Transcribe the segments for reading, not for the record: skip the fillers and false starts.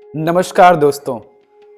नमस्कार दोस्तों।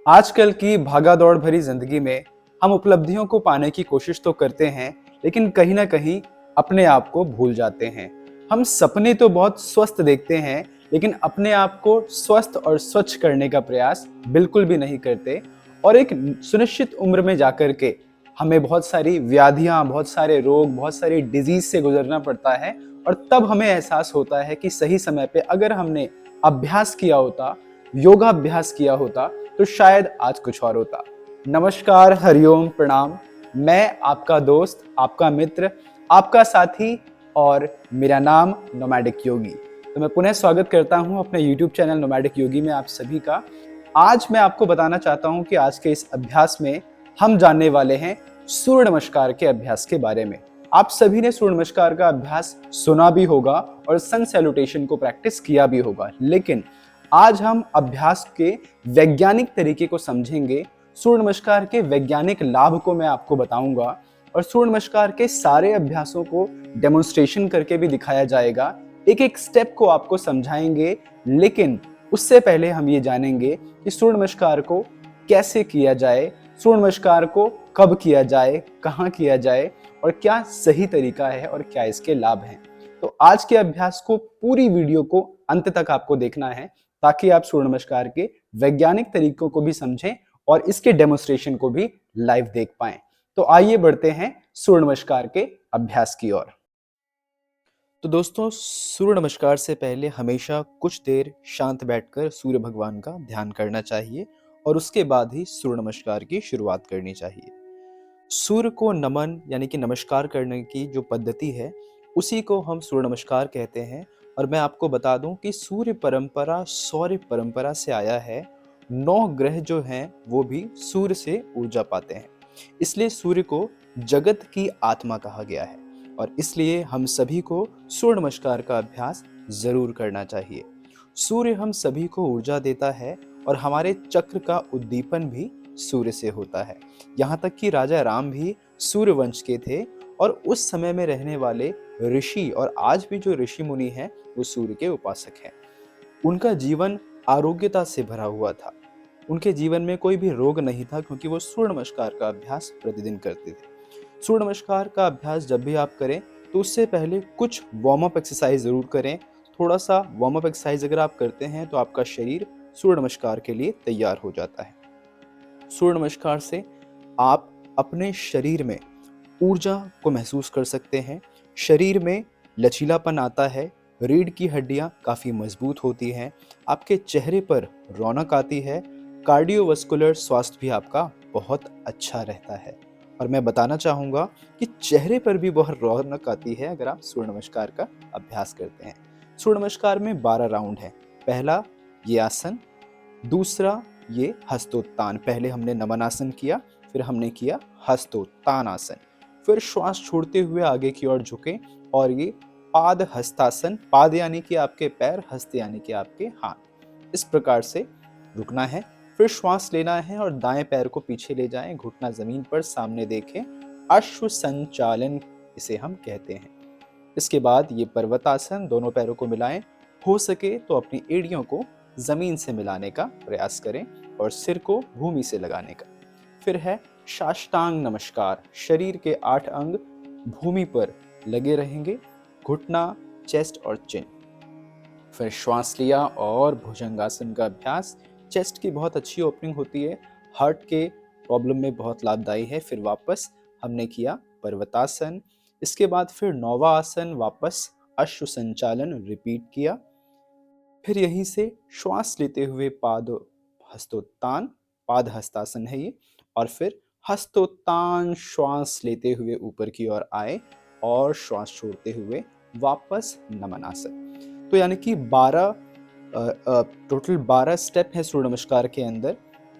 आजकल की भागा-दौड़ भरी जिंदगी में हम उपलब्धियों को पाने की कोशिश तो करते हैं, लेकिन कहीं न कहीं अपने आप को भूल जाते हैं। हम सपने तो बहुत स्वस्थ देखते हैं, लेकिन अपने आप को स्वस्थ और स्वच्छ करने का प्रयास बिल्कुल भी नहीं करते और एक सुनिश्चित उम्र में जाकर के हमें बहुत सारी व्याधियाँ, बहुत सारे रोग, बहुत सारी डिज़ीज़ से गुज़रना पड़ता है और तब हमें एहसास होता है कि सही समय पे अगर हमने अभ्यास किया होता, योगाभ्यास किया होता तो शायद आज कुछ और होता। नमस्कार, हरिओम, प्रणाम। मैं आपका दोस्त, आपका मित्र, आपका साथी और मेरा नाम नोमैडिक योगी। तो मैं पुनः स्वागत करता हूं अपने YouTube चैनल नोमैडिक योगी में आप सभी का। आज मैं आपको बताना चाहता हूं कि आज के इस अभ्यास में हम जानने वाले हैं सूर्य नमस्कार के अभ्यास के बारे में। आप सभी ने सूर्य नमस्कार का अभ्यास सुना भी होगा और सन सैल्यूटेशन को प्रैक्टिस किया भी होगा, लेकिन आज हम अभ्यास के वैज्ञानिक तरीके को समझेंगे। सूर्य नमस्कार के वैज्ञानिक लाभ को मैं आपको बताऊंगा और सूर्य नमस्कार के सारे अभ्यासों को डेमोन्स्ट्रेशन करके भी दिखाया जाएगा। एक एक स्टेप को आपको समझाएंगे, लेकिन उससे पहले हम ये जानेंगे कि सूर्य नमस्कार को कैसे किया जाए, सूर्य नमस्कार को कब किया जाए, कहाँ किया जाए और क्या सही तरीका है और क्या इसके लाभ हैं। तो आज के अभ्यास को, पूरी वीडियो को अंत तक आपको देखना है ताकि आप सूर्य नमस्कार के वैज्ञानिक तरीकों को भी समझें और इसके डेमोन्स्ट्रेशन को भी लाइव देख पाएं। तो आइए बढ़ते हैं सूर्य नमस्कार के अभ्यास की ओर। तो दोस्तों, सूर्य नमस्कार से पहले हमेशा कुछ देर शांत बैठकर सूर्य भगवान का ध्यान करना चाहिए और उसके बाद ही सूर्य नमस्कार की शुरुआत करनी चाहिए। सूर्य को नमन यानी कि नमस्कार करने की जो पद्धति है, उसी को हम सूर्य नमस्कार कहते हैं। और मैं आपको बता दूं कि सूर्य परंपरा सौर्य परंपरा से आया है। 9 ग्रह जो हैं वो भी सूर्य से ऊर्जा पाते हैं, इसलिए सूर्य को जगत की आत्मा कहा गया है और इसलिए हम सभी को सूर्य नमस्कार का अभ्यास जरूर करना चाहिए। सूर्य हम सभी को ऊर्जा देता है और हमारे चक्र का उद्दीपन भी सूर्य से होता है। यहाँ तक कि राजा राम भी सूर्य वंश के थे और उस समय में रहने वाले ऋषि और आज भी जो ऋषि मुनि हैं वो सूर्य के उपासक हैं। उनका जीवन आरोग्यता से भरा हुआ था। उनके जीवन में कोई भी रोग नहीं था क्योंकि वो सूर्य नमस्कार का अभ्यास प्रतिदिन करते थे। सूर्य नमस्कार का अभ्यास जब भी आप करें तो उससे पहले कुछ वार्म अप एक्सरसाइज जरूर करें। थोड़ा सा वार्म अप एक्सरसाइज अगर आप करते हैं तो आपका शरीर सूर्य नमस्कार के लिए तैयार हो जाता है। सूर्य नमस्कार से आप अपने शरीर में ऊर्जा को महसूस कर सकते हैं। शरीर में लचीलापन आता है, रीढ़ की हड्डियां काफ़ी मजबूत होती हैं, आपके चेहरे पर रौनक आती है, कार्डियोवास्कुलर स्वास्थ्य भी आपका बहुत अच्छा रहता है। और मैं बताना चाहूँगा कि चेहरे पर भी बहुत रौनक आती है अगर आप सूर्य नमस्कार का अभ्यास करते हैं। सूर्य नमस्कार में 12 राउंड हैं। पहला ये आसन, दूसरा ये हस्तोत्तान। पहले हमने नमन आसन किया, फिर हमने किया हस्तोत्तान आसन। फिर श्वास छोड़ते हुए आगे की ओर झुके और ये पाद हस्तासन। पाद यानी कि आपके पैर, हस्त यानी कि आपके हाथ। इस प्रकार से रुकना है, फिर श्वास लेना है और दाएं पैर को पीछे ले जाएं, घुटना जमीन पर सामने देखें। अश्व संचालन इसे हम कहते हैं। इसके बाद ये पर्वतासन, दोनों पैरों को मिलाएं। हो सके तो अपनी एड़ियों को जमीन से मिलाने का प्रयास करें और सिर को भूमि से लगाने का। फिर है साष्टांग नमस्कार। शरीर के 8 अंग भूमि पर लगे रहेंगे, घुटना, चेस्ट और चिन। फिर श्वास लिया और भुजंगासन का अभ्यास। चेस्ट की बहुत अच्छी ओपनिंग होती है, हार्ट के प्रॉब्लम में बहुत लाभदायी है। फिर वापस हमने किया पर्वतासन। इसके बाद फिर नौवा आसन, वापस अश्व संचालन रिपीट किया। फिर यहीं से श्वास लेते हुए पाद हस्तोत्तान, पाद हस्तासन है ये, और फिर हस्तोत्तान श्वास लेते हुए ऊपर की ओर आए और श्वास छोड़ते हुए वापस नमनासन। तो यानी कि 12 टोटल 12 स्टेप है सूर्य नमस्कार के अंदर।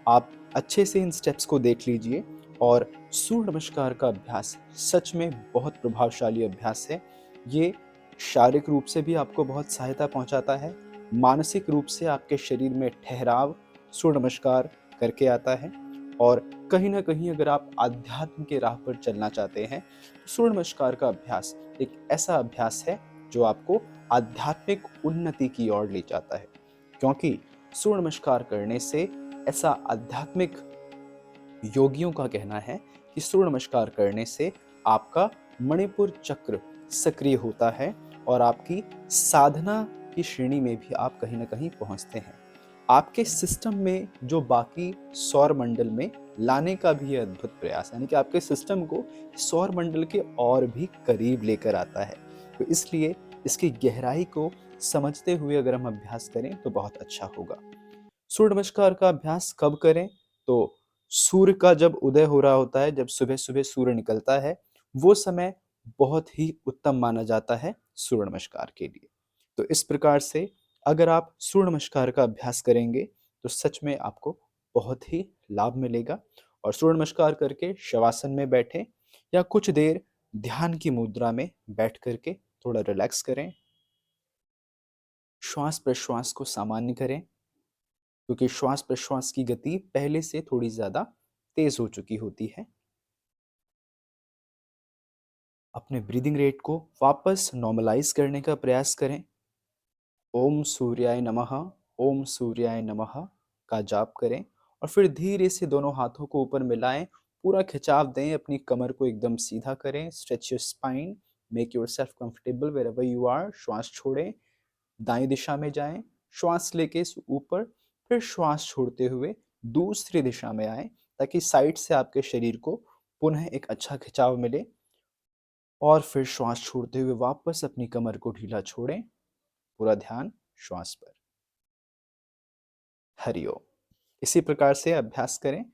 आप अच्छे से इन स्टेप्स को देख लीजिए और सूर्य नमस्कार का अभ्यास सच में बहुत प्रभावशाली अभ्यास है। ये शारीरिक रूप से भी आपको बहुत सहायता पहुंचाता है, मानसिक रूप से आपके शरीर में ठहराव सूर्य नमस्कार करके आता है। और कहीं ना कहीं अगर आप आध्यात्म के राह पर चलना चाहते हैं तो सूर्य नमस्कार का अभ्यास एक ऐसा अभ्यास है जो आपको आध्यात्मिक उन्नति की ओर ले जाता है। क्योंकि सूर्य नमस्कार करने से, ऐसा आध्यात्मिक योगियों का कहना है कि सूर्य नमस्कार करने से आपका मणिपुर चक्र सक्रिय होता है और आपकी साधना की श्रेणी में भी आप कहीं ना कहीं पहुंचते हैं। आपके सिस्टम में जो बाकी सौर मंडल में लाने का भी ये अद्भुत प्रयास, यानी कि आपके सिस्टम को सौर मंडल के और भी करीब लेकर आता है। तो इसलिए इसकी गहराई को समझते हुए अगर हम अभ्यास करें तो बहुत अच्छा होगा। सूर्य नमस्कार का अभ्यास कब करें? तो सूर्य का जब उदय हो रहा होता है, जब सुबह सुबह सूर्य निकलता है, वो समय बहुत ही उत्तम माना जाता है सूर्य नमस्कार के लिए। तो इस प्रकार से अगर आप सूर्य नमस्कार का अभ्यास करेंगे तो सच में आपको बहुत ही लाभ मिलेगा। और सूर्य नमस्कार करके शवासन में बैठें या कुछ देर ध्यान की मुद्रा में बैठ करके थोड़ा रिलैक्स करें। श्वास प्रश्वास को सामान्य करें, क्योंकि श्वास प्रश्वास की गति पहले से थोड़ी ज्यादा तेज हो चुकी होती है। अपने ब्रीदिंग रेट को वापस नॉर्मलाइज करने का प्रयास करें। ओम सूर्याय नमः, ओम सूर्याय नमः का जाप करें और फिर धीरे से दोनों हाथों को ऊपर मिलाएं, पूरा खिंचाव दें, अपनी कमर को एकदम सीधा करें। Stretch your spine, make yourself comfortable wherever you are. श्वास छोड़ें, दाएं दिशा में जाएं, श्वास लेके ऊपर, फिर श्वास छोड़ते हुए दूसरी दिशा में आए, ताकि साइड से आपके शरीर को पुनः एक अच्छा खिंचाव मिले। और फिर श्वास छोड़ते हुए वापस अपनी कमर को ढीला छोड़ें, पूरा ध्यान श्वास पर। हरिओम। इसी प्रकार से अभ्यास करें